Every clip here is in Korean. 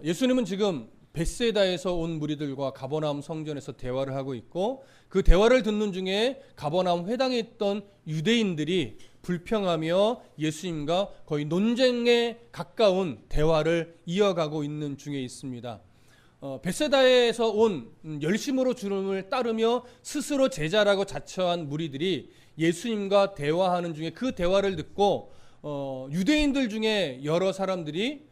예수님은 지금 벳세다에서 온 무리들과 가버나움 성전에서 대화를 하고 있고, 그 대화를 듣는 중에 가버나움 회당에 있던 유대인들이 불평하며 예수님과 거의 논쟁에 가까운 대화를 이어가고 있는 중에 있습니다. 벳세다에서 온 열심으로 주님을 따르며 스스로 제자라고 자처한 무리들이 예수님과 대화하는 중에 그 대화를 듣고 유대인들 중에 여러 사람들이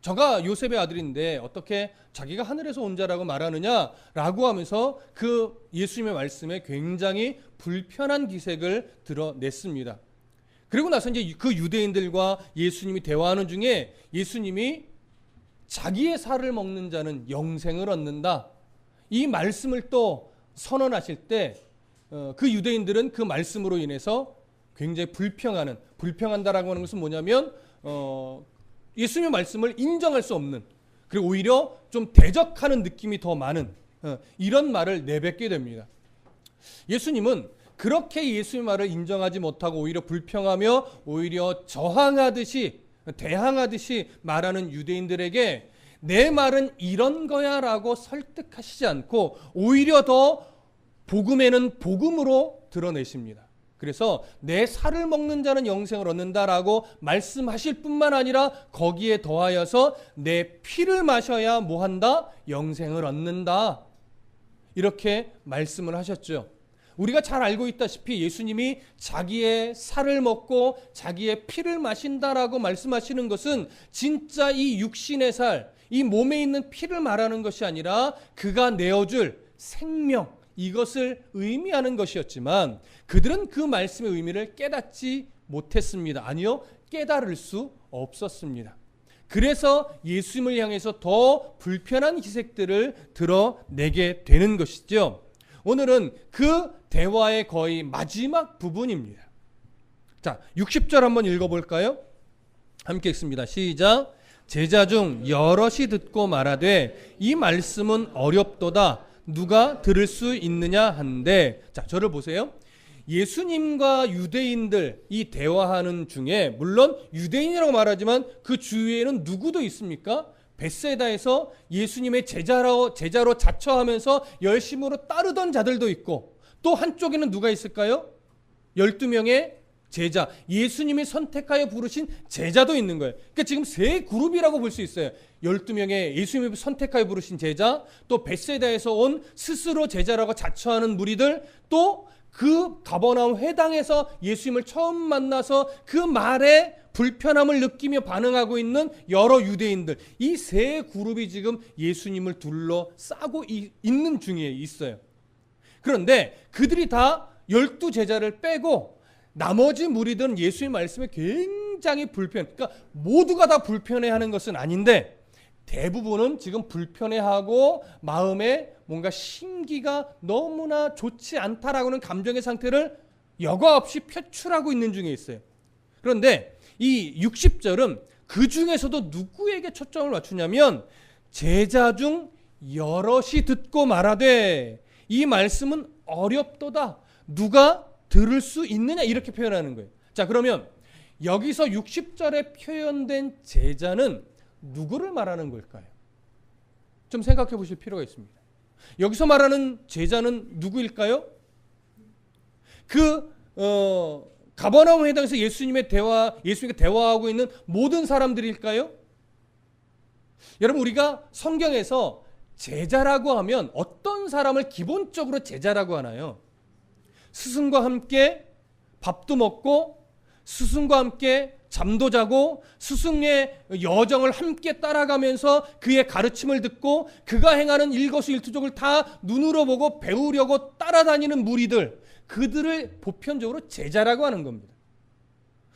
저가 요셉의 아들인데 어떻게 자기가 하늘에서 온 자라고 말하느냐라고 하면서 그 예수님의 말씀에 굉장히 불편한 기색을 드러냈습니다. 그리고 나서 이제 그 유대인들과 예수님이 대화하는 중에 예수님이 자기의 살을 먹는 자는 영생을 얻는다, 이 말씀을 또 선언하실 때 그 유대인들은 그 말씀으로 인해서 굉장히 불평한다라고 하는 것은 뭐냐면 예수님의 말씀을 인정할 수 없는, 그리고 오히려 좀 대적하는 느낌이 더 많은 이런 말을 내뱉게 됩니다. 예수님은 그렇게 예수님의 말을 인정하지 못하고 오히려 불평하며 오히려 저항하듯이 대항하듯이 말하는 유대인들에게 내 말은 이런 거야 라고 설득하시지 않고 오히려 더 복음에는 복음으로 드러내십니다. 그래서 내 살을 먹는 자는 영생을 얻는다라고 말씀하실 뿐만 아니라 거기에 더하여서 내 피를 마셔야 뭐한다? 영생을 얻는다, 이렇게 말씀을 하셨죠. 우리가 잘 알고 있다시피 예수님이 자기의 살을 먹고 자기의 피를 마신다라고 말씀하시는 것은 진짜 이 육신의 살, 이 몸에 있는 피를 말하는 것이 아니라 그가 내어줄 생명, 이것을 의미하는 것이었지만 그들은 그 말씀의 의미를 깨닫지 못했습니다. 아니요, 깨달을 수 없었습니다. 그래서 예수님을 향해서 더 불편한 기색들을 드러내게 되는 것이죠. 오늘은 그 대화의 거의 마지막 부분입니다. 자, 60절 한번 읽어볼까요? 함께 읽습니다. 시작. 제자 중 여럿이 듣고 말하되 이 말씀은 어렵도다, 누가 들을 수 있느냐 한데. 자, 저를 보세요. 예수님과 유대인들 이 대화하는 중에 물론 유대인이라고 말하지만 그 주위에는 누구도 있습니까? 벳세다에서 예수님의 제자로 자처하면서 열심으로 따르던 자들도 있고, 또 한쪽에는 누가 있을까요? 12명의 제자, 예수님이 선택하여 부르신 제자도 있는 거예요. 그러니까 지금 세 그룹이라고 볼 수 있어요. 12명의 예수님이 선택하여 부르신 제자, 또 벳세다에서 온 스스로 제자라고 자처하는 무리들, 또 그 가버나움 회당에서 예수님을 처음 만나서 그 말에 불편함을 느끼며 반응하고 있는 여러 유대인들, 이 세 그룹이 지금 예수님을 둘러싸고 있는 중에 있어요. 그런데 그들이 다 12제자를 빼고 나머지 무리들은 예수님 말씀에 굉장히 그러니까 모두가 다 불편해하는 것은 아닌데 대부분은 지금 불편해하고 마음에 뭔가 심기가 너무나 좋지 않다라고는 감정의 상태를 여과 없이 표출하고 있는 중에 있어요. 그런데 이 60절은 그 중에서도 누구에게 초점을 맞추냐면 제자 중 여럿이 듣고 말하되 이 말씀은 어렵도다, 누가 들을 수 있느냐, 이렇게 표현하는 거예요. 자, 그러면 여기서 60절에 표현된 제자는 누구를 말하는 걸까요? 좀 생각해 보실 필요가 있습니다. 여기서 말하는 제자는 누구일까요? 가버나움 회당에서 예수님과 대화하고 있는 모든 사람들일까요? 여러분, 우리가 성경에서 제자라고 하면 어떤 사람을 기본적으로 제자라고 하나요? 스승과 함께 밥도 먹고 스승과 함께 잠도 자고 스승의 여정을 함께 따라가면서 그의 가르침을 듣고 그가 행하는 일거수일투족을 다 눈으로 보고 배우려고 따라다니는 무리들, 그들을 보편적으로 제자라고 하는 겁니다.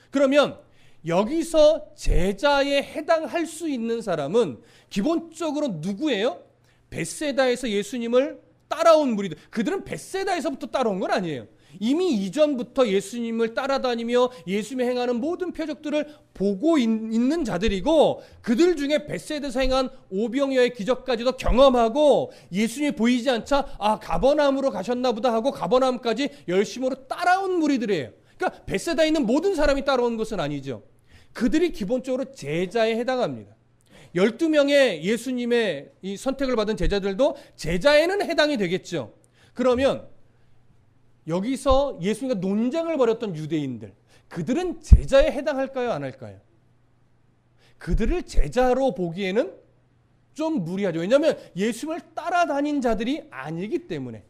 그러면 여기서 제자에 해당할 수 있는 사람은 기본적으로 누구예요? 벳세다에서 예수님을 따라온 무리들. 그들은 벳세다에서부터 따라온 건 아니에요. 이미 이전부터 예수님을 따라다니며 예수님이 행하는 모든 표적들을 보고 있는 자들이고, 그들 중에 벳세다에서 행한 오병이어의 기적까지도 경험하고 예수님이 보이지 않자 가버나움으로 가셨나 보다 하고 가버나움까지 열심으로 따라온 무리들이에요. 그러니까 벳세다에 있는 모든 사람이 따라온 것은 아니죠. 그들이 기본적으로 제자에 해당합니다. 12명의 예수님의 이 선택을 받은 제자들도 제자에는 해당이 되겠죠. 그러면 여기서 예수님과 논쟁을 벌였던 유대인들, 그들은 제자에 해당할까요? 안 할까요? 그들을 제자로 보기에는 좀 무리하죠. 왜냐하면 예수님을 따라다닌 자들이 아니기 때문에.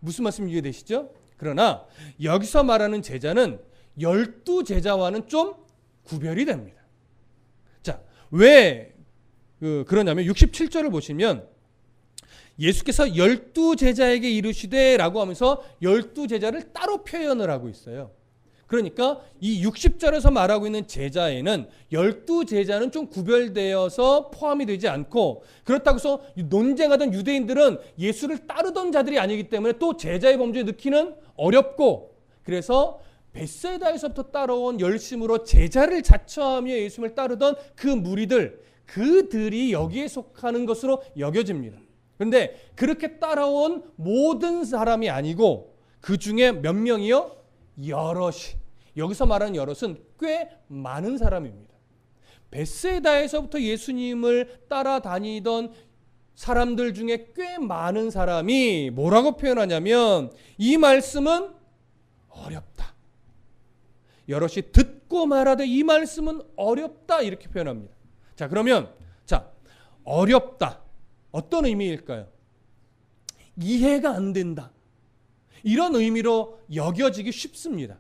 무슨 말씀 이해되시죠? 그러나 여기서 말하는 제자는 12제자와는 좀 구별이 됩니다. 자, 왜 그러냐면 67절을 보시면 예수께서 12제자에게 이르시되 라고 하면서 12제자를 따로 표현을 하고 있어요. 그러니까 이 60절에서 말하고 있는 제자에는 12제자는 좀 구별되어서 포함이 되지 않고, 그렇다고 해서 논쟁하던 유대인들은 예수를 따르던 자들이 아니기 때문에 또 제자의 범주에 넣기는 어렵고, 그래서 벳세다에서부터 따라온 열심으로 제자를 자처하며 예수님을 따르던 그 무리들, 그들이 여기에 속하는 것으로 여겨집니다. 그런데 그렇게 따라온 모든 사람이 아니고 그 중에 몇 명이요? 여럿이. 여기서 말하는 여럿은 꽤 많은 사람입니다. 벳세다에서부터 예수님을 따라다니던 사람들 중에 꽤 많은 사람이 뭐라고 표현하냐면 이 말씀은 어렵다. 여럿이 듣고 말하되 이 말씀은 어렵다 이렇게 표현합니다. 자, 그러면 어렵다. 어떤 의미일까요? 이해가 안 된다. 이런 의미로 여겨지기 쉽습니다.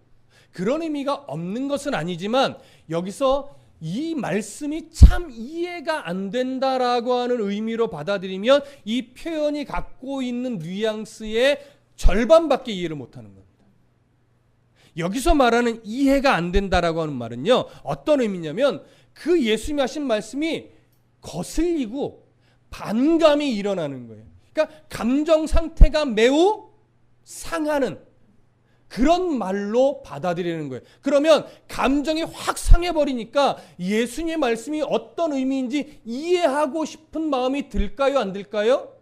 그런 의미가 없는 것은 아니지만 여기서 이 말씀이 참 이해가 안 된다라고 하는 의미로 받아들이면 이 표현이 갖고 있는 뉘앙스의 절반밖에 이해를 못하는 겁니다. 여기서 말하는 이해가 안 된다라고 하는 말은요, 어떤 의미냐면 그 예수님이 하신 말씀이 거슬리고 반감이 일어나는 거예요. 그러니까 감정 상태가 매우 상하는 그런 말로 받아들이는 거예요. 그러면 감정이 확 상해버리니까 예수님의 말씀이 어떤 의미인지 이해하고 싶은 마음이 들까요? 안 들까요?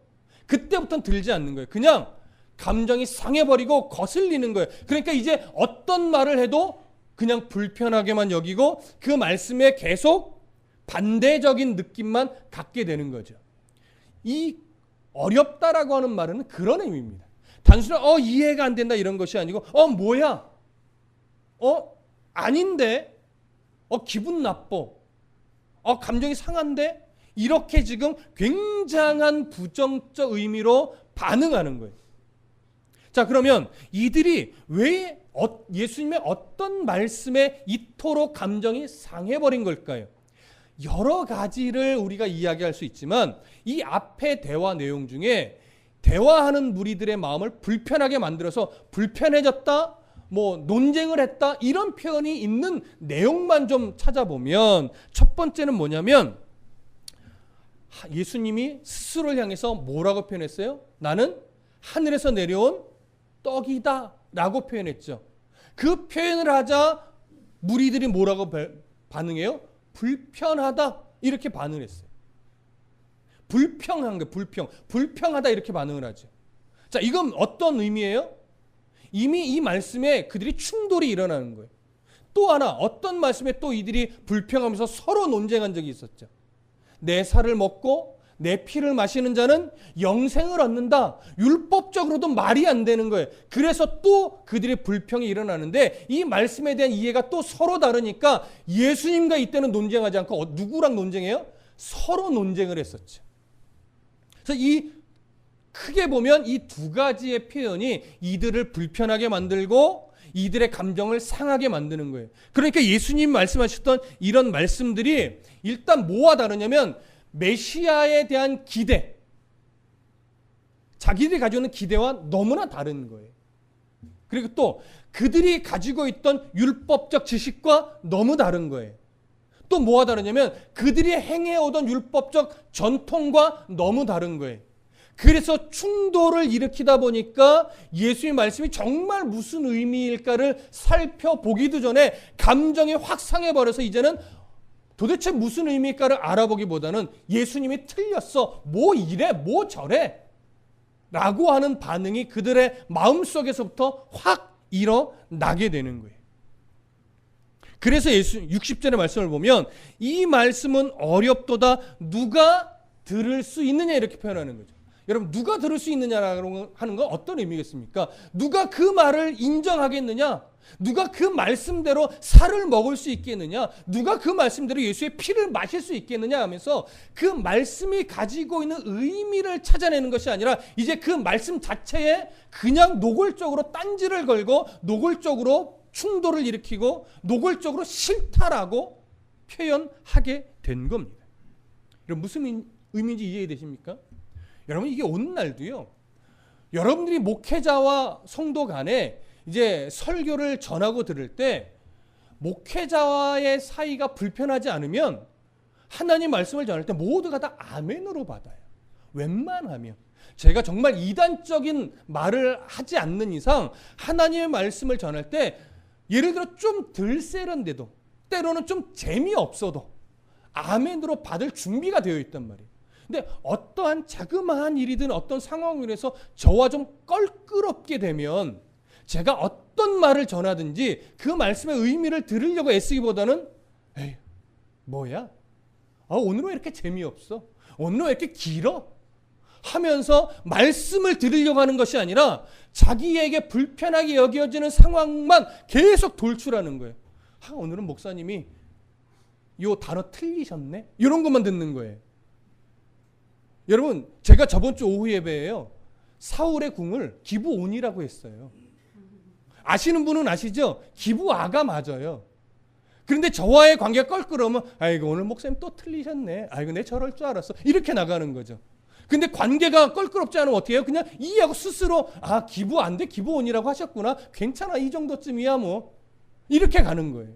그때부터는 들지 않는 거예요. 그냥 감정이 상해버리고 거슬리는 거예요. 그러니까 이제 어떤 말을 해도 그냥 불편하게만 여기고 그 말씀에 계속 반대적인 느낌만 갖게 되는 거죠. 이 어렵다라고 하는 말은 그런 의미입니다. 단순한 이해가 안 된다 이런 것이 아니고 뭐야? 아닌데? 기분 나빠. 감정이 상한데? 이렇게 지금 굉장한 부정적 의미로 반응하는 거예요. 자, 그러면 이들이 왜 예수님의 어떤 말씀에 이토록 감정이 상해버린 걸까요? 여러 가지를 우리가 이야기할 수 있지만 이 앞의 대화 내용 중에 대화하는 무리들의 마음을 불편하게 만들어서 불편해졌다, 논쟁을 했다 이런 표현이 있는 내용만 좀 찾아보면 첫 번째는 뭐냐면 예수님이 스스로를 향해서 뭐라고 표현했어요? 나는 하늘에서 내려온 떡이다 라고 표현했죠. 그 표현을 하자 무리들이 뭐라고 반응해요? 불편하다 이렇게 반응을 했어요. 불평한 거예요. 불평하다 이렇게 반응을 하죠. 자, 이건 어떤 의미예요? 이미 이 말씀에 그들이 충돌이 일어나는 거예요. 또 하나 어떤 말씀에 또 이들이 불평하면서 서로 논쟁한 적이 있었죠. 내 살을 먹고 내 피를 마시는 자는 영생을 얻는다. 율법적으로도 말이 안 되는 거예요. 그래서 또 그들의 불평이 일어나는데 이 말씀에 대한 이해가 또 서로 다르니까 예수님과 이때는 논쟁하지 않고 누구랑 논쟁해요? 서로 논쟁을 했었죠. 그래서 크게 보면 이 두 가지의 표현이 이들을 불편하게 만들고 이들의 감정을 상하게 만드는 거예요. 그러니까 예수님 말씀하셨던 이런 말씀들이 일단 뭐와 다르냐면 메시아에 대한 기대, 자기들이 가지고 있는 기대와 너무나 다른 거예요. 그리고 또 그들이 가지고 있던 율법적 지식과 너무 다른 거예요. 또 뭐가 다르냐면 그들이 행해오던 율법적 전통과 너무 다른 거예요. 그래서 충돌을 일으키다 보니까 예수의 말씀이 정말 무슨 의미일까를 살펴보기도 전에 감정이 확 상해버려서 이제는 도대체 무슨 의미일까를 알아보기보다는 예수님이 틀렸어. 뭐 이래 뭐 저래 라고 하는 반응이 그들의 마음속에서부터 확 일어나게 되는 거예요. 그래서 예수 60절의 말씀을 보면 이 말씀은 어렵도다 누가 들을 수 있느냐 이렇게 표현하는 거죠. 여러분 누가 들을 수 있느냐라고 하는 건 어떤 의미겠습니까? 누가 그 말을 인정하겠느냐? 누가 그 말씀대로 살을 먹을 수 있겠느냐? 누가 그 말씀대로 예수의 피를 마실 수 있겠느냐 하면서 그 말씀이 가지고 있는 의미를 찾아내는 것이 아니라 이제 그 말씀 자체에 그냥 노골적으로 딴지를 걸고 노골적으로 충돌을 일으키고 노골적으로 싫다라고 표현하게 된 겁니다. 여러분 무슨 의미인지 이해되십니까? 여러분 이게 오늘날도요. 여러분들이 목회자와 성도 간에 이제 설교를 전하고 들을 때 목회자와의 사이가 불편하지 않으면 하나님 말씀을 전할 때 모두가 다 아멘으로 받아요. 웬만하면. 제가 정말 이단적인 말을 하지 않는 이상 하나님의 말씀을 전할 때 예를 들어 좀 덜 세련돼도 때로는 좀 재미없어도 아멘으로 받을 준비가 되어 있단 말이에요. 근데 어떠한 자그마한 일이든 어떤 상황으로 해서 저와 좀 껄끄럽게 되면 제가 어떤 말을 전하든지 그 말씀의 의미를 들으려고 애쓰기보다는 에이 뭐야? 오늘은 왜 이렇게 재미없어? 오늘은 왜 이렇게 길어? 하면서 말씀을 들으려고 하는 것이 아니라 자기에게 불편하게 여겨지는 상황만 계속 돌출하는 거예요. 오늘은 목사님이 요 단어 틀리셨네? 이런 것만 듣는 거예요. 여러분 제가 저번 주 오후 예배에요. 사울의 궁을 기브온이라고 했어요. 아시는 분은 아시죠? 기브아가 맞아요. 그런데 저와의 관계가 껄끄러우면 아이고 오늘 목사님 또 틀리셨네. 아이고 내 저럴 줄 알았어. 이렇게 나가는 거죠. 근데 관계가 껄끄럽지 않으면 어떻게 해요? 그냥 이해하고 스스로 기브 안 돼? 기브온이라고 하셨구나. 괜찮아. 이 정도쯤이야 뭐. 이렇게 가는 거예요.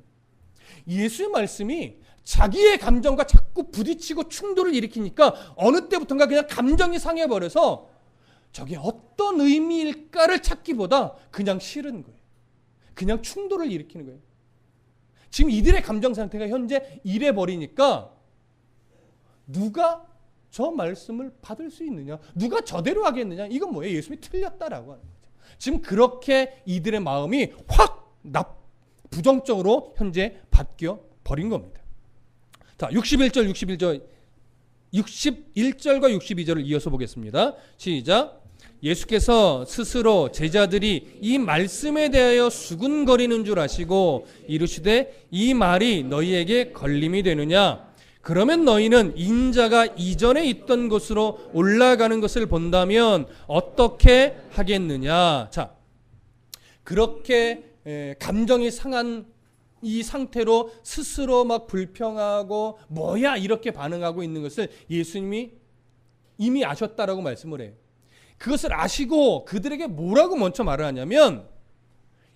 예수의 말씀이 자기의 감정과 자꾸 부딪히고 충돌을 일으키니까 어느 때부턴가 그냥 감정이 상해버려서 저게 어떤 의미일까를 찾기보다 그냥 싫은 거예요. 그냥 충돌을 일으키는 거예요. 지금 이들의 감정 상태가 현재 이래버리니까 누가 저 말씀을 받을 수 있느냐? 누가 저대로 하겠느냐? 이건 뭐예요? 예수님이 틀렸다라고 하는 거죠. 지금 그렇게 이들의 마음이 확 부정적으로 현재 바뀌어 버린 겁니다. 자, 61절과 62절을 이어서 보겠습니다. 시작. 예수께서 스스로 제자들이 이 말씀에 대하여 수군거리는 줄 아시고 이르시되 이 말이 너희에게 걸림이 되느냐? 그러면 너희는 인자가 이전에 있던 곳으로 올라가는 것을 본다면 어떻게 하겠느냐? 자, 그렇게 감정이 상한 이 상태로 스스로 막 불평하고 뭐야 이렇게 반응하고 있는 것을 예수님이 이미 아셨다라고 말씀을 해요. 그것을 아시고 그들에게 뭐라고 먼저 말을 하냐면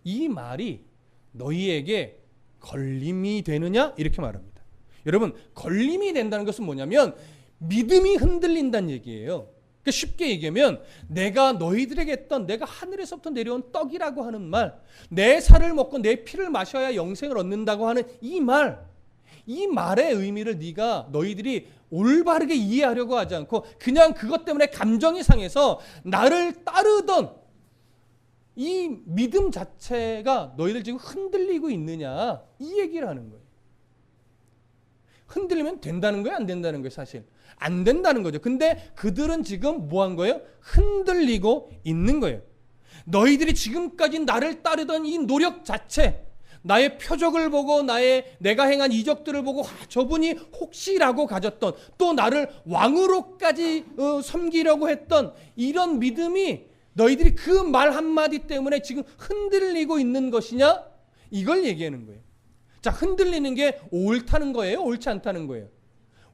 이 말이 너희에게 걸림이 되느냐 이렇게 말합니다. 여러분 걸림이 된다는 것은 뭐냐면 믿음이 흔들린다는 얘기예요. 그러니까 쉽게 얘기하면 내가 너희들에게 했던 내가 하늘에서부터 내려온 떡이라고 하는 말, 내 살을 먹고 내 피를 마셔야 영생을 얻는다고 하는 이 말의 의미를 너희들이 올바르게 이해하려고 하지 않고 그냥 그것 때문에 감정이 상해서 나를 따르던 이 믿음 자체가 너희들 지금 흔들리고 있느냐 이 얘기를 하는 거예요. 흔들리면 된다는 거예요? 안 된다는 거예요? 사실 안 된다는 거죠. 근데 그들은 지금 뭐 한 거예요? 흔들리고 있는 거예요. 너희들이 지금까지 나를 따르던 이 노력 자체, 나의 표적을 보고 내가 행한 이적들을 보고 저분이 혹시라고 가졌던 또 나를 왕으로까지 섬기려고 했던 이런 믿음이 너희들이 그 말 한마디 때문에 지금 흔들리고 있는 것이냐? 이걸 얘기하는 거예요. 자, 흔들리는 게 옳다는 거예요? 옳지 않다는 거예요?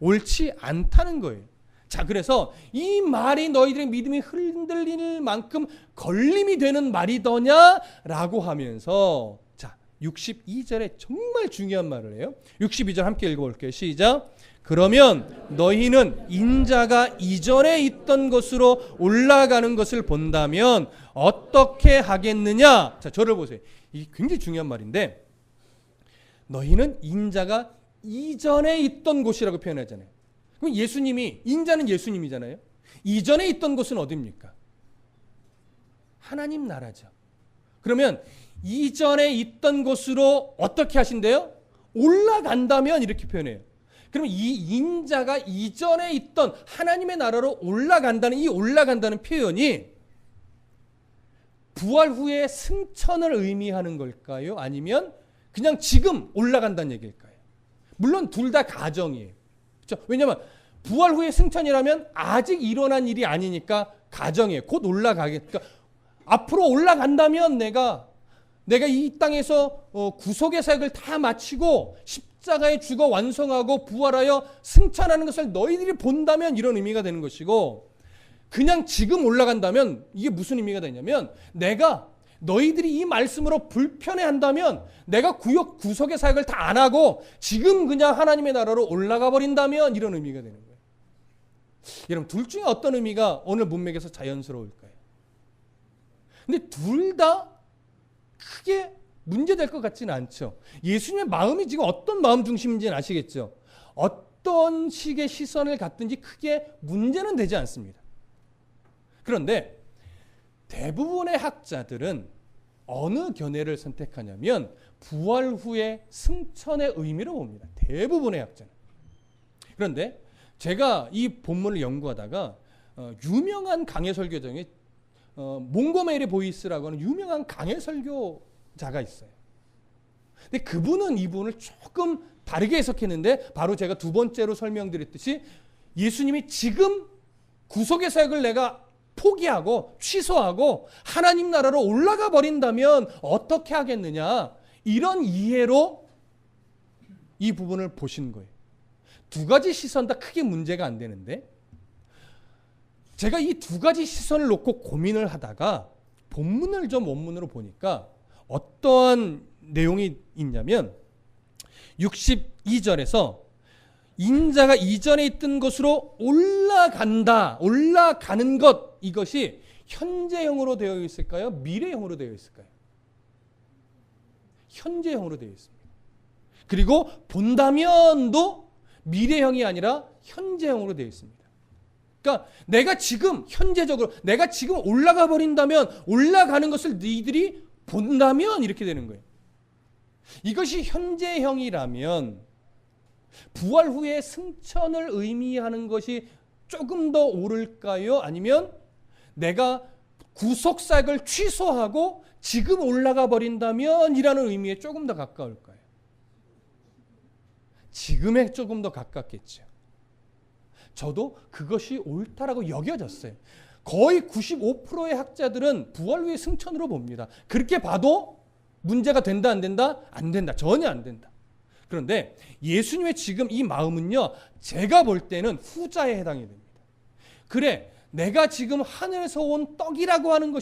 옳지 않다는 거예요. 자, 그래서 이 말이 너희들의 믿음이 흔들릴 만큼 걸림이 되는 말이더냐라고 하면서 자, 62절에 정말 중요한 말을 해요. 62절 함께 읽어볼게요. 시작. 그러면 너희는 인자가 이전에 있던 곳으로 올라가는 것을 본다면 어떻게 하겠느냐? 자, 저를 보세요. 이게 굉장히 중요한 말인데 너희는 인자가 이전에 있던 곳이라고 표현하잖아요. 그럼 인자는 예수님이잖아요. 이전에 있던 곳은 어디입니까? 하나님 나라죠. 그러면 이전에 있던 곳으로 어떻게 하신대요? 올라간다면 이렇게 표현해요. 그러면 이 인자가 이전에 있던 하나님의 나라로 올라간다는 이 올라간다는 표현이 부활 후에 승천을 의미하는 걸까요? 아니면 그냥 지금 올라간다는 얘기일까요? 물론 둘 다 가정이에요. 그렇죠? 왜냐하면 부활 후에 승천이라면 아직 일어난 일이 아니니까 가정이에요. 곧 올라가겠다. 그러니까 앞으로 올라간다면 내가 이 땅에서 구속의 사역을 다 마치고 십자가에 죽어 완성하고 부활하여 승천하는 것을 너희들이 본다면 이런 의미가 되는 것이고, 그냥 지금 올라간다면 이게 무슨 의미가 되냐면 내가 너희들이 이 말씀으로 불편해한다면 내가 구속의 사역을 다 안 하고 지금 그냥 하나님의 나라로 올라가 버린다면 이런 의미가 되는 거예요. 여러분, 둘 중에 어떤 의미가 오늘 문맥에서 자연스러울까요? 근데 둘 다 크게 문제될 것 같지는 않죠. 예수님의 마음이 지금 어떤 마음 중심인지는 아시겠죠? 어떤 식의 시선을 갖든지 크게 문제는 되지 않습니다. 그런데 대부분의 학자들은 어느 견해를 선택하냐면 부활 후의 승천의 의미로 봅니다. 대부분의 학자는. 그런데 제가 이 본문을 연구하다가 유명한 강해 설교 중에 몽고메리 보이스라고 하는 유명한 강해 설교자가 있어요. 근데 그분은 이 부분을 조금 다르게 해석했는데, 바로 제가 두 번째로 설명드렸듯이 예수님이 지금 구속의 사역을 내가 포기하고 취소하고 하나님 나라로 올라가 버린다면 어떻게 하겠느냐, 이런 이해로 이 부분을 보신 거예요. 두 가지 시선 다 크게 문제가 안 되는데, 제가 이 두 가지 시선을 놓고 고민을 하다가 본문을 좀 원문으로 보니까 어떠한 내용이 있냐면 62절에서 인자가 이전에 있던 것으로 올라가는 것, 이것이 현재형으로 되어 있을까요? 미래형으로 되어 있을까요? 현재형으로 되어 있습니다. 그리고 본다면도 미래형이 아니라 현재형으로 되어 있습니다. 그러니까 내가 지금 현재적으로 내가 지금 올라가 버린다면, 올라가는 것을 너희들이 본다면 이렇게 되는 거예요. 이것이 현재형이라면 부활 후에 승천을 의미하는 것이 조금 더 옳을까요? 아니면 내가 구속사역을 취소하고 지금 올라가 버린다면 이라는 의미에 조금 더 가까울까요? 지금에 조금 더 가깝겠죠. 저도 그것이 옳다라고 여겨졌어요. 거의 95%의 학자들은 부활 후의 승천으로 봅니다. 그렇게 봐도 문제가 된다 안 된다? 안 된다. 전혀 안 된다. 그런데 예수님의 지금 이 마음은요, 제가 볼 때는 후자에 해당이 됩니다. 그래, 내가 지금 하늘에서 온 떡이라고 하는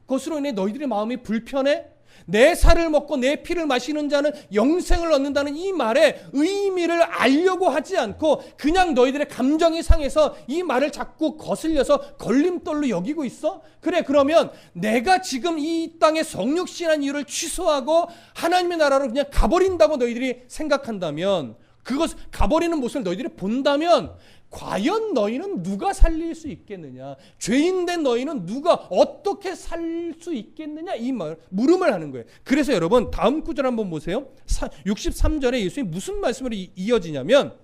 것으로 인해 너희들의 마음이 불편해? 내 살을 먹고 내 피를 마시는 자는 영생을 얻는다는 이 말의 의미를 알려고 하지 않고 그냥 너희들의 감정이 상해서 이 말을 자꾸 거슬려서 걸림돌로 여기고 있어? 그래, 그러면 내가 지금 이 땅에 성육신한 이유를 취소하고 하나님의 나라로 그냥 가버린다고 너희들이 생각한다면, 그것 가버리는 모습을 너희들이 본다면 과연 너희는 누가 살릴 수 있겠느냐? 죄인된 너희는 누가 어떻게 살 수 있겠느냐? 이 물음을 하는 거예요. 그래서 여러분, 다음 구절 한번 보세요. 63절에 예수님이 무슨 말씀으로 이어지냐면,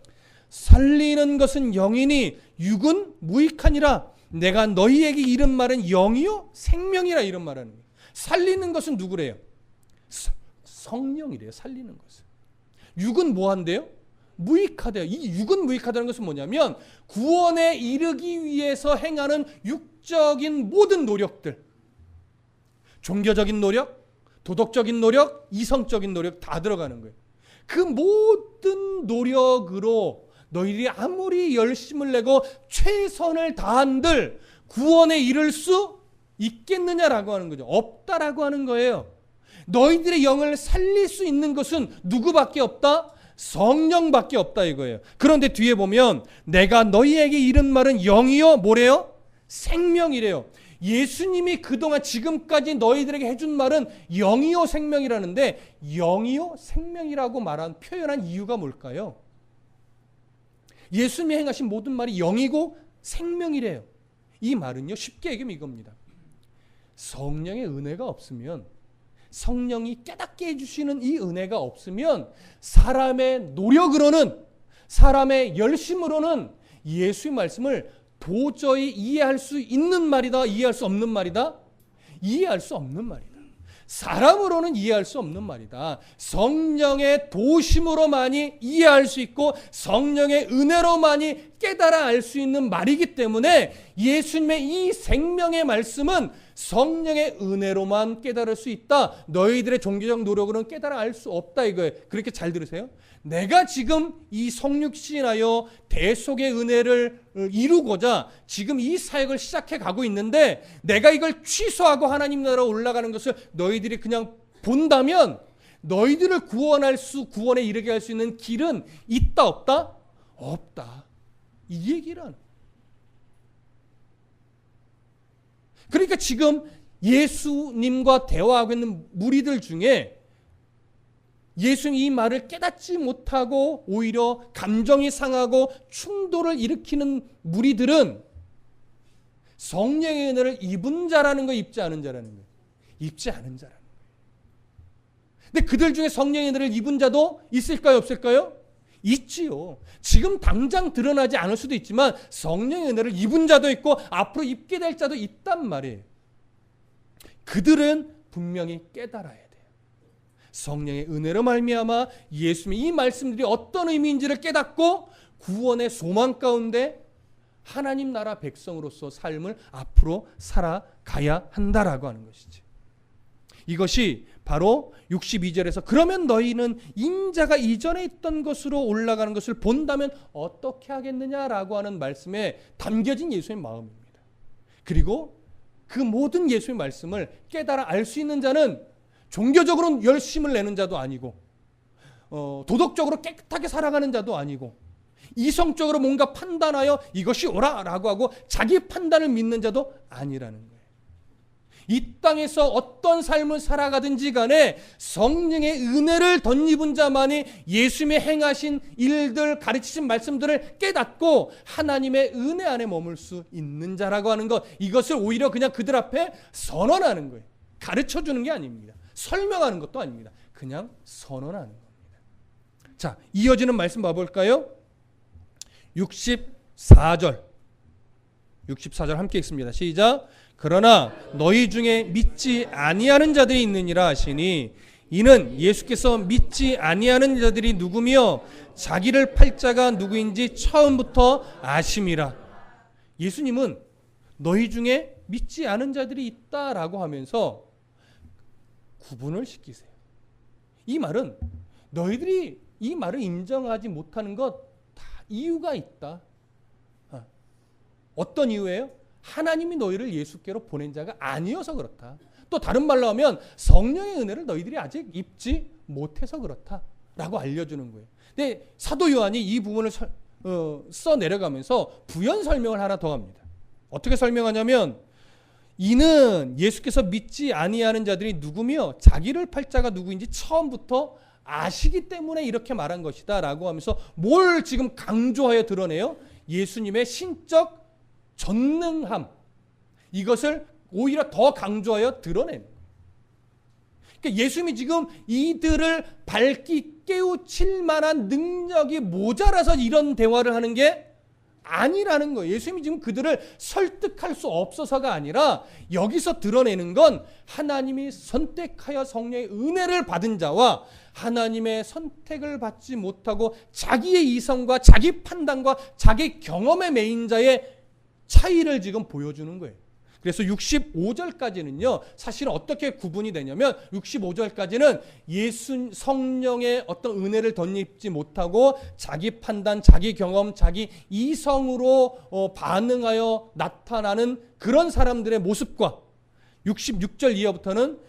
살리는 것은 영이니 육은 무익하니라. 내가 너희에게 이른 말은 영이요 생명이라, 이런 말하는 거예요. 살리는 것은 누구래요? 성령이래요. 살리는 것은. 육은 뭐한대요? 무익하대요. 이 육은 무익하다는 것은 뭐냐면 구원에 이르기 위해서 행하는 육적인 모든 노력들, 종교적인 노력, 도덕적인 노력, 이성적인 노력 다 들어가는 거예요. 그 모든 노력으로 너희들이 아무리 열심을 내고 최선을 다한들 구원에 이를 수 있겠느냐라고 하는 거죠. 없다라고 하는 거예요. 너희들의 영을 살릴 수 있는 것은 누구밖에 없다? 성령밖에 없다 이거예요. 그런데 뒤에 보면 내가 너희에게 이른 말은 영이요 뭐래요? 생명이래요. 예수님이 그동안 지금까지 너희들에게 해준 말은 영이요 생명이라는데, 영이요 생명이라고 표현한 이유가 뭘까요? 예수님이 행하신 모든 말이 영이고 생명이래요. 이 말은요, 쉽게 얘기하면 이겁니다. 성령의 은혜가 없으면 성령이 깨닫게 해주시는 이 은혜가 없으면 사람의 노력으로는, 사람의 열심으로는 예수의 말씀을 도저히 이해할 수 있는 말이다, 이해할 수 없는 말이다? 이해할 수 없는 말이다. 사람으로는 이해할 수 없는 말이다. 성령의 도심으로만이 이해할 수 있고 성령의 은혜로만이 깨달아 알 수 있는 말이기 때문에 예수님의 이 생명의 말씀은 성령의 은혜로만 깨달을 수 있다. 너희들의 종교적 노력으로는 깨달아 알 수 없다 이거예요. 그렇게 잘 들으세요. 내가 지금 이 성육신하여 대속의 은혜를 이루고자 지금 이 사역을 시작해 가고 있는데 내가 이걸 취소하고 하나님 나라로 올라가는 것을 너희들이 그냥 본다면 너희들을 구원에 이르게 할 수 있는 길은 있다 없다? 없다. 이 얘기란. 그러니까 지금 예수님과 대화하고 있는 무리들 중에 예수님 이 말을 깨닫지 못하고 오히려 감정이 상하고 충돌을 일으키는 무리들은 성령의 은혜를 입은 자라는 거, 입지 않은 자라는 거예요. 입지 않은 자라는 거예요. 근데 그들 중에 성령의 은혜를 입은 자도 있을까요, 없을까요? 있지요. 지금 당장 드러나지 않을 수도 있지만 성령의 은혜를 입은 자도 있고 앞으로 입게 될 자도 있단 말이에요. 그들은 분명히 깨달아야 돼요. 성령의 은혜로 말미암아 예수님의 이 말씀들이 어떤 의미인지를 깨닫고 구원의 소망 가운데 하나님 나라 백성으로서 삶을 앞으로 살아가야 한다라고 하는 것이지. 이것이 바로 62절에서 그러면 너희는 인자가 이전에 있던 것으로 올라가는 것을 본다면 어떻게 하겠느냐라고 하는 말씀에 담겨진 예수의 마음입니다. 그리고 그 모든 예수의 말씀을 깨달아 알 수 있는 자는 종교적으로 열심을 내는 자도 아니고 도덕적으로 깨끗하게 살아가는 자도 아니고 이성적으로 뭔가 판단하여 이것이 옳아라고 하고 자기 판단을 믿는 자도 아니라는 거예요. 이 땅에서 어떤 삶을 살아가든지 간에 성령의 은혜를 덧입은 자만이 예수님의 행하신 일들, 가르치신 말씀들을 깨닫고 하나님의 은혜 안에 머물 수 있는 자라고 하는 것, 이것을 오히려 그냥 그들 앞에 선언하는 거예요. 가르쳐주는 게 아닙니다. 설명하는 것도 아닙니다. 그냥 선언하는 겁니다. 자, 이어지는 말씀 봐볼까요? 64절 함께 읽습니다. 시작. 그러나 너희 중에 믿지 아니하는 자들이 있느니라 하시니 이는 예수께서 믿지 아니하는 자들이 누구며 자기를 팔 자가 누구인지 처음부터 아심이라. 예수님은 너희 중에 믿지 않은 자들이 있다라고 하면서 구분을 시키세요. 이 말은 너희들이 이 말을 인정하지 못하는 것 다 이유가 있다. 어떤 이유예요? 하나님이 너희를 예수께로 보낸 자가 아니어서 그렇다. 또 다른 말로 하면 성령의 은혜를 너희들이 아직 입지 못해서 그렇다라고 알려주는 거예요. 근데 사도 요한이 이 부분을 써내려가면서 부연 설명을 하나 더 합니다. 어떻게 설명하냐면 이는 예수께서 믿지 아니하는 자들이 누구며 자기를 팔 자가 누구인지 처음부터 아시기 때문에 이렇게 말한 것이다 라고 하면서 뭘 지금 강조하여 드러내요? 예수님의 신적 전능함, 이것을 오히려 더 강조하여 드러낸 거예요. 그러니까 예수님이 지금 이들을 밝히 깨우칠 만한 능력이 모자라서 이런 대화를 하는 게 아니라는 거예요. 예수님이 지금 그들을 설득할 수 없어서가 아니라 여기서 드러내는 건 하나님이 선택하여 성령의 은혜를 받은 자와 하나님의 선택을 받지 못하고 자기의 이성과 자기 판단과 자기 경험에 매인 자의 차이를 지금 보여주는 거예요. 그래서 65절까지는요, 사실은 어떻게 구분이 되냐면 65절까지는 예수 성령의 어떤 은혜를 덧입지 못하고 자기 판단, 자기 경험, 자기 이성으로 반응하여 나타나는 그런 사람들의 모습과 66절 이하부터는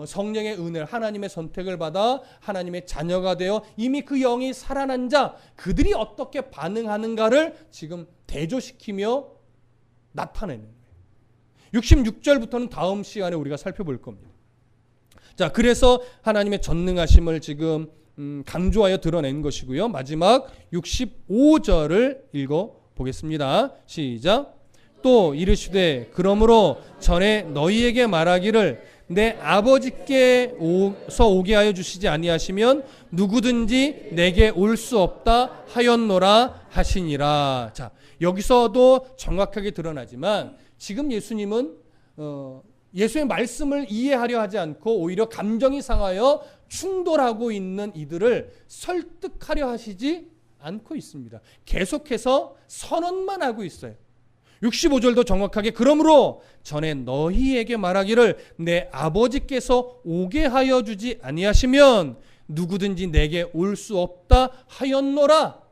성령의 은혜를, 하나님의 선택을 받아 하나님의 자녀가 되어 이미 그 영이 살아난 자, 그들이 어떻게 반응하는가를 지금 대조시키며 나타내는 거예요. 66절부터는 다음 시간에 우리가 살펴볼 겁니다. 자, 그래서 하나님의 전능하심을 지금 강조하여 드러낸 것이고요. 마지막 65절을 읽어보겠습니다. 시작. 또 이르시되 그러므로 전에 너희에게 말하기를 내 아버지께서 오게 하여 주시지 아니하시면 누구든지 내게 올 수 없다 하였노라 하시니라. 자, 여기서도 정확하게 드러나지만 지금 예수님은 예수의 말씀을 이해하려 하지 않고 오히려 감정이 상하여 충돌하고 있는 이들을 설득하려 하시지 않고 있습니다. 계속해서 선언만 하고 있어요. 65절도 정확하게 그러므로 전에 너희에게 말하기를 내 아버지께서 오게 하여 주지 아니하시면 누구든지 내게 올 수 없다 하였노라.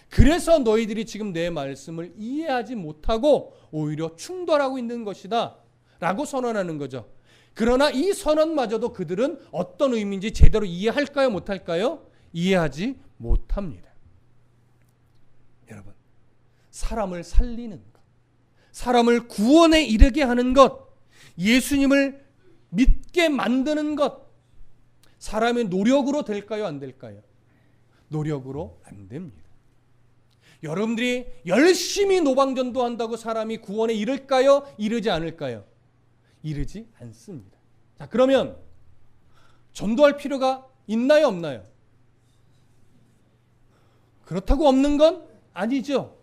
그래서 너희들이 지금 내 말씀을 이해하지 못하고 오히려 충돌하고 있는 것이다 라고 선언하는 거죠. 그러나 이 선언마저도 그들은 어떤 의미인지 제대로 이해할까요? 못할까요? 이해하지 못합니다. 여러분, 사람을 살리는 것, 사람을 구원에 이르게 하는 것, 예수님을 믿게 만드는 것, 사람의 노력으로 될까요? 안 될까요? 노력으로 안 됩니다. 여러분들이 열심히 노방전도 한다고 사람이 구원에 이를까요? 이르지 않을까요? 이르지 않습니다. 자, 그러면 전도할 필요가 있나요? 없나요? 그렇다고 없는 건 아니죠.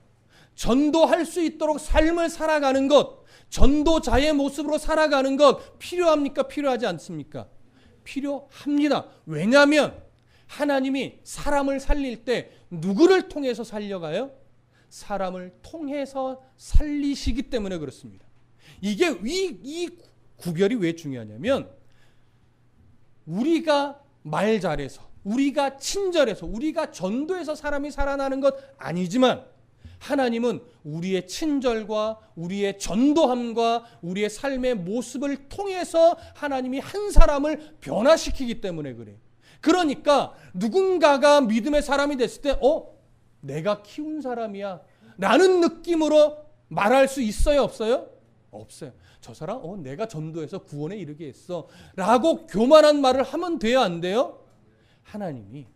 전도할 수 있도록 삶을 살아가는 것, 전도자의 모습으로 살아가는 것 필요합니까? 필요하지 않습니까? 필요합니다. 왜냐하면 하나님이 사람을 살릴 때 누구를 통해서 살려가요? 사람을 통해서 살리시기 때문에 그렇습니다. 이게 이 구별이 왜 중요하냐면 우리가 말 잘해서, 우리가 친절해서, 우리가 전도해서 사람이 살아나는 것 아니지만 하나님은 우리의 친절과 우리의 전도함과 우리의 삶의 모습을 통해서 하나님이 한 사람을 변화시키기 때문에 그래요. 그러니까 누군가가 믿음의 사람이 됐을 때 내가 키운 사람이야 라는 느낌으로 말할 수 있어요? 없어요? 없어요. 저 사람 내가 전도해서 구원에 이르게 했어 라고 교만한 말을 하면 돼요? 안 돼요? 하나님이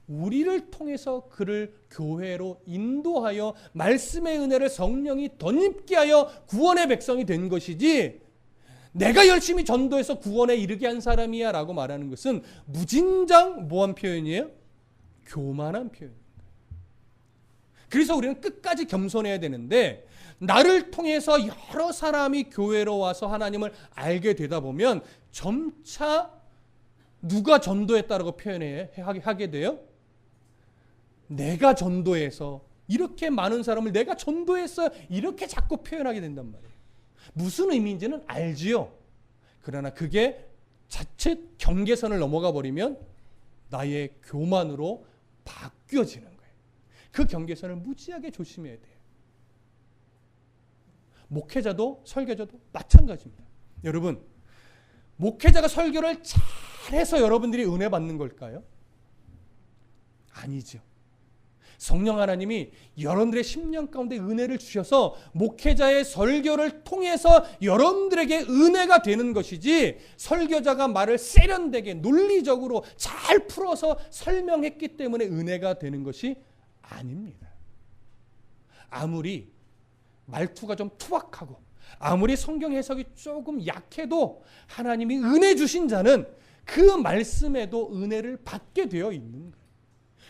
우리를 통해서 그를 교회로 인도하여 말씀의 은혜를 성령이 덧입게 하여 구원의 백성이 된 것이지, 내가 열심히 전도해서 구원에 이르게 한 사람이야 라고 말하는 것은 무진장 뭐한 표현이에요? 교만한 표현입니다. 그래서 우리는 끝까지 겸손해야 되는데, 나를 통해서 여러 사람이 교회로 와서 하나님을 알게 되다 보면 점차 누가 전도했다라고 하게 돼요? 내가 전도해서 이렇게 많은 사람을 내가 전도했어요 이렇게 자꾸 표현하게 된단 말이에요. 무슨 의미인지는 알지요. 그러나 그게 자칫 경계선을 넘어가 버리면 나의 교만으로 바뀌어지는 거예요. 그 경계선을 무지하게 조심해야 돼요. 목회자도 설교자도 마찬가지입니다. 여러분, 목회자가 설교를 잘해서 여러분들이 은혜 받는 걸까요? 아니죠. 성령 하나님이 여러분들의 심령 가운데 은혜를 주셔서 목회자의 설교를 통해서 여러분들에게 은혜가 되는 것이지, 설교자가 말을 세련되게 논리적으로 잘 풀어서 설명했기 때문에 은혜가 되는 것이 아닙니다. 아무리 말투가 좀 투박하고 아무리 성경 해석이 조금 약해도 하나님이 은혜 주신 자는 그 말씀에도 은혜를 받게 되어 있는 거예요.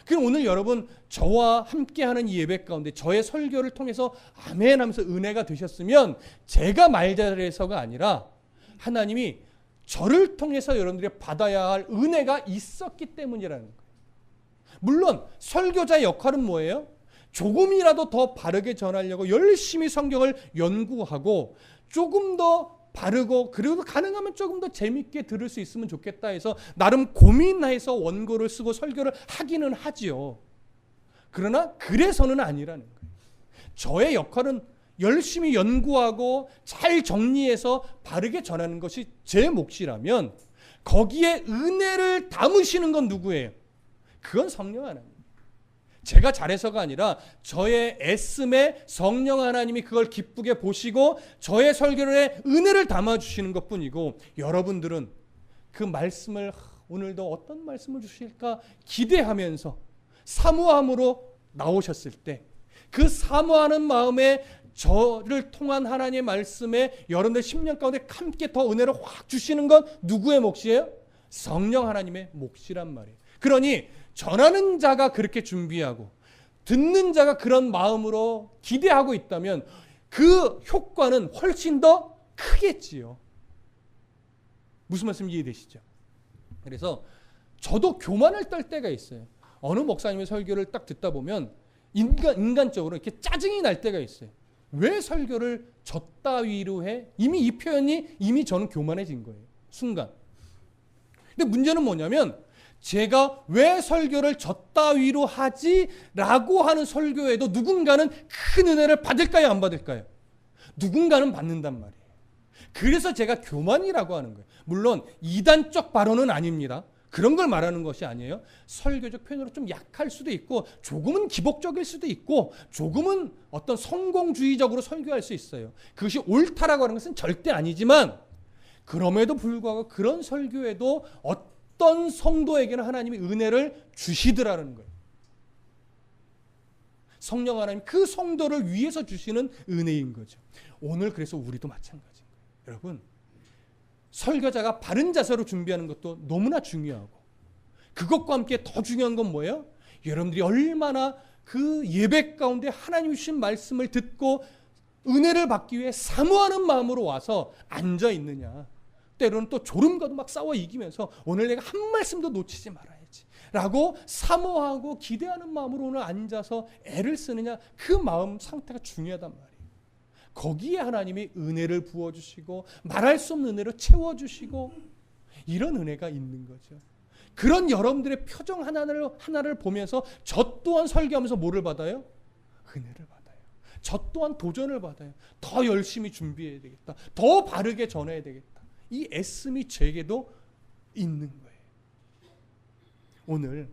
그럼 오늘 여러분 저와 함께하는 이 예배 가운데 저의 설교를 통해서 아멘 하면서 은혜가 되셨으면 제가 말 잘해서가 아니라 하나님이 저를 통해서 여러분들이 받아야 할 은혜가 있었기 때문이라는 거예요. 물론 설교자의 역할은 뭐예요? 조금이라도 더 바르게 전하려고 열심히 성경을 연구하고 조금 더 바르고 그리고 가능하면 조금 더 재밌게 들을 수 있으면 좋겠다 해서 나름 고민해서 원고를 쓰고 설교를 하기는 하지요. 그러나 그래서는 아니라는 거예요. 저의 역할은 열심히 연구하고 잘 정리해서 바르게 전하는 것이 제 몫이라면 거기에 은혜를 담으시는 건 누구예요? 그건 성령 하나님. 제가 잘해서가 아니라 저의 애씀에 성령 하나님이 그걸 기쁘게 보시고 저의 설교에 은혜를 담아주시는 것뿐이고, 여러분들은 그 말씀을 오늘도 어떤 말씀을 주실까 기대하면서 사모함으로 나오셨을 때 그 사모하는 마음에 저를 통한 하나님의 말씀에 여러분들 10년 가운데 함께 더 은혜를 확 주시는 건 누구의 몫이에요? 성령 하나님의 몫이란 말이에요. 그러니 전하는 자가 그렇게 준비하고 듣는 자가 그런 마음으로 기대하고 있다면 그 효과는 훨씬 더 크겠지요. 무슨 말씀 이해되시죠? 그래서 저도 교만을 떨 때가 있어요. 어느 목사님의 설교를 딱 듣다 보면 인간적으로 이렇게 짜증이 날 때가 있어요. 왜 설교를 저 따위로 해? 이미 이 표현이 이미 저는 교만해진 거예요. 순간. 근데 문제는 뭐냐면 제가 왜 설교를 저 따위로 하지? 라고 하는 설교에도 누군가는 큰 은혜를 받을까요? 안 받을까요? 누군가는 받는단 말이에요. 그래서 제가 교만이라고 하는 거예요. 물론 이단적 발언은 아닙니다. 그런 걸 말하는 것이 아니에요. 설교적 표현으로 좀 약할 수도 있고 조금은 기복적일 수도 있고 조금은 어떤 성공주의적으로 설교할 수 있어요. 그것이 옳다라고 하는 것은 절대 아니지만 그럼에도 불구하고 그런 설교에도 어떤 성도에게는 하나님이 은혜를 주시더라는 거예요. 성령 하나님 그 성도를 위해서 주시는 은혜인 거죠. 오늘 그래서 우리도 마찬가지인 거예요. 여러분 설교자가 바른 자세로 준비하는 것도 너무나 중요하고 그것과 함께 더 중요한 건 뭐예요? 여러분들이 얼마나 그 예배 가운데 하나님 주신 말씀을 듣고 은혜를 받기 위해 사모하는 마음으로 와서 앉아 있느냐. 때로는 또 졸음과도 막 싸워 이기면서 오늘 내가 한 말씀도 놓치지 말아야지 라고 사모하고 기대하는 마음으로 오늘 앉아서 애를 쓰느냐. 그 마음 상태가 중요하단 말이에요. 거기에 하나님이 은혜를 부어주시고 말할 수 없는 은혜로 채워주시고 이런 은혜가 있는 거죠. 그런 여러분들의 표정 하나를 보면서 저 또한 설교하면서 뭐를 받아요? 은혜를 받아요. 저 또한 도전을 받아요. 더 열심히 준비해야 되겠다. 더 바르게 전해야 되겠다. 이 애씀이 제게도 있는 거예요. 오늘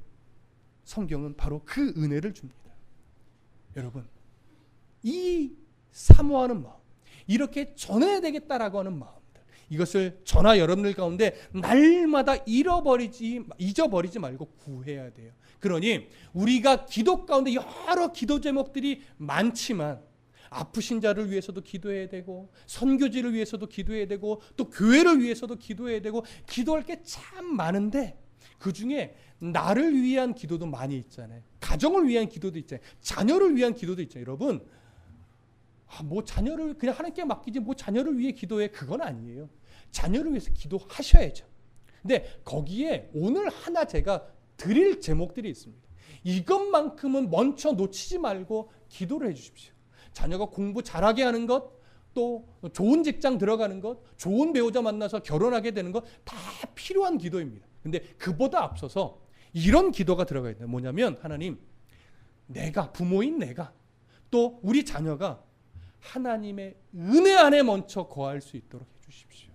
성경은 바로 그 은혜를 줍니다. 여러분 이 사모하는 마음, 이렇게 전해야 되겠다라고 하는 마음들, 이것을 저나 여러분들 가운데 날마다 잊어버리지 말고 구해야 돼요. 그러니 우리가 기도 가운데 여러 기도 제목들이 많지만 아프신 자를 위해서도 기도해야 되고 선교지를 위해서도 기도해야 되고 또 교회를 위해서도 기도해야 되고 기도할 게 참 많은데 그중에 나를 위한 기도도 많이 있잖아요. 가정을 위한 기도도 있잖아요. 자녀를 위한 기도도 있잖아요. 여러분 뭐 자녀를 그냥 하나님께 맡기지 뭐 자녀를 위해 기도해 그건 아니에요. 자녀를 위해서 기도하셔야죠. 근데 거기에 오늘 하나 제가 드릴 제목들이 있습니다. 이것만큼은 먼저 놓치지 말고 기도를 해 주십시오. 자녀가 공부 잘하게 하는 것, 또 좋은 직장 들어가는 것, 좋은 배우자 만나서 결혼하게 되는 것 다 필요한 기도입니다. 근데 그보다 앞서서 이런 기도가 들어가야 돼요. 뭐냐면 하나님, 내가 부모인 내가 또 우리 자녀가 하나님의 은혜 안에 먼저 거할 수 있도록 해주십시오.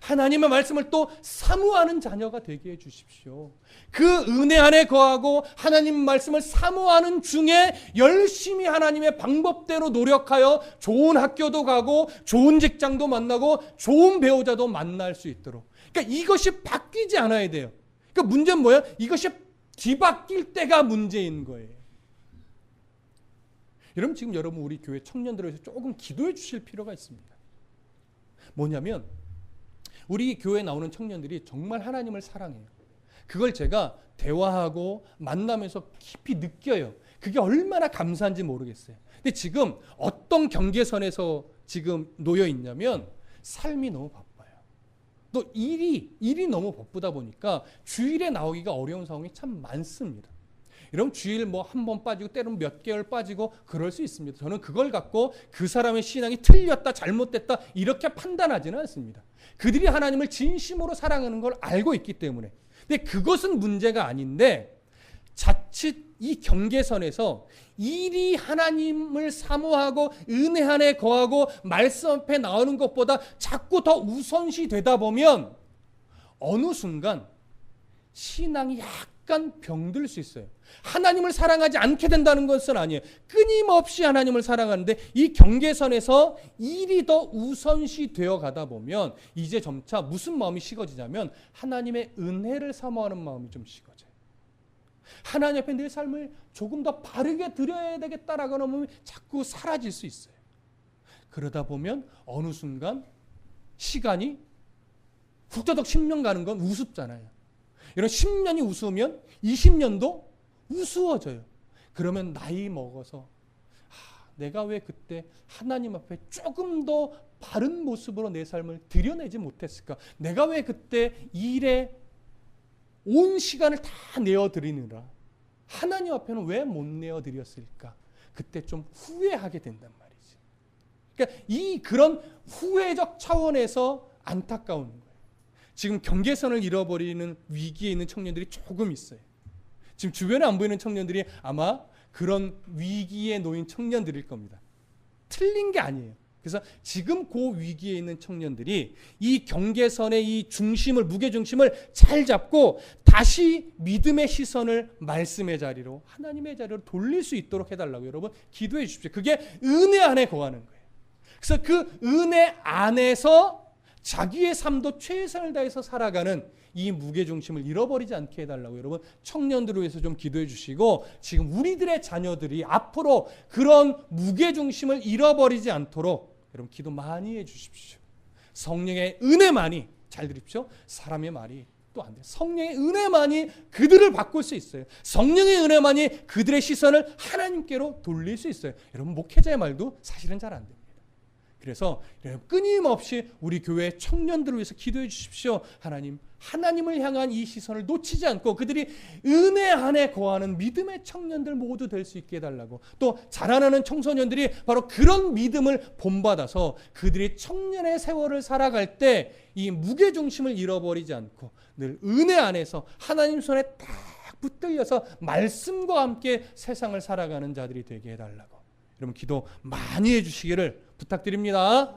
하나님의 말씀을 또 사모하는 자녀가 되게 해주십시오. 그 은혜 안에 거하고 하나님 말씀을 사모하는 중에 열심히 하나님의 방법대로 노력하여 좋은 학교도 가고 좋은 직장도 만나고 좋은 배우자도 만날 수 있도록. 그러니까 이것이 바뀌지 않아야 돼요. 그러니까 문제는 뭐예요? 이것이 뒤바뀔 때가 문제인 거예요. 여러분 지금 여러분 우리 교회 청년들을 위해서 조금 기도해 주실 필요가 있습니다. 뭐냐면 우리 교회에 나오는 청년들이 정말 하나님을 사랑해요. 그걸 제가 대화하고 만나면서 깊이 느껴요. 그게 얼마나 감사한지 모르겠어요. 근데 지금 어떤 경계선에서 지금 놓여 있냐면 삶이 너무 바빠요. 또 일이 너무 바쁘다 보니까 주일에 나오기가 어려운 상황이 참 많습니다. 여러분 주일 뭐 한 번 빠지고 때로는 몇 개월 빠지고 그럴 수 있습니다. 저는 그걸 갖고 그 사람의 신앙이 틀렸다 잘못됐다 이렇게 판단하지는 않습니다. 그들이 하나님을 진심으로 사랑하는 걸 알고 있기 때문에. 근데 그것은 문제가 아닌데 자칫 이 경계선에서 일이 하나님을 사모하고 은혜 안에 거하고 말씀 앞에 나오는 것보다 자꾸 더 우선시 되다 보면 어느 순간 신앙이 약간 병들 수 있어요. 하나님을 사랑하지 않게 된다는 것은 아니에요. 끊임없이 하나님을 사랑하는데 이 경계선에서 일이 더 우선시 되어 가다 보면 이제 점차 무슨 마음이 식어지냐면 하나님의 은혜를 사모하는 마음이 좀 식어져요. 하나님 앞에 내 삶을 조금 더 바르게 드려야 되겠다라고 하는 마음이 자꾸 사라질 수 있어요. 그러다 보면 어느 순간 시간이 훅더덕 10년 가는 건 우습잖아요. 이런 10년이 우스우면 20년도 우스워져요. 그러면 나이 먹어서 내가 왜 그때 하나님 앞에 조금 더 바른 모습으로 내 삶을 드려내지 못했을까? 내가 왜 그때 일에 온 시간을 다 내어드리느라 하나님 앞에는 왜 못 내어드렸을까? 그때 좀 후회하게 된단 말이지. 그러니까 그런 후회적 차원에서 안타까운 거예요. 지금 경계선을 잃어버리는 위기에 있는 청년들이 조금 있어요. 지금 주변에 안 보이는 청년들이 아마 그런 위기에 놓인 청년들일 겁니다. 틀린 게 아니에요. 그래서 지금 그 위기에 있는 청년들이 이 경계선의 이 중심을, 무게중심을 잘 잡고 다시 믿음의 시선을 말씀의 자리로, 하나님의 자리로 돌릴 수 있도록 해달라고 여러분 기도해 주십시오. 그게 은혜 안에 거하는 거예요. 그래서 그 은혜 안에서 자기의 삶도 최선을 다해서 살아가는 이 무게중심을 잃어버리지 않게 해달라고 여러분 청년들을 위해서 좀 기도해 주시고, 지금 우리들의 자녀들이 앞으로 그런 무게중심을 잃어버리지 않도록 여러분 기도 많이 해 주십시오. 성령의 은혜만이, 잘 들으십시오, 사람의 말이 또 안 돼요. 성령의 은혜만이 그들을 바꿀 수 있어요. 성령의 은혜만이 그들의 시선을 하나님께로 돌릴 수 있어요. 여러분 목회자의 말도 사실은 잘 안 됩니다. 그래서 끊임없이 우리 교회 청년들을 위해서 기도해 주십시오. 하나님을 향한 이 시선을 놓치지 않고 그들이 은혜 안에 거하는 믿음의 청년들 모두 될 수 있게 해달라고, 또 자라나는 청소년들이 바로 그런 믿음을 본받아서 그들이 청년의 세월을 살아갈 때 이 무게중심을 잃어버리지 않고 늘 은혜 안에서 하나님 손에 딱 붙들려서 말씀과 함께 세상을 살아가는 자들이 되게 해달라고 여러분 기도 많이 해주시기를 부탁드립니다.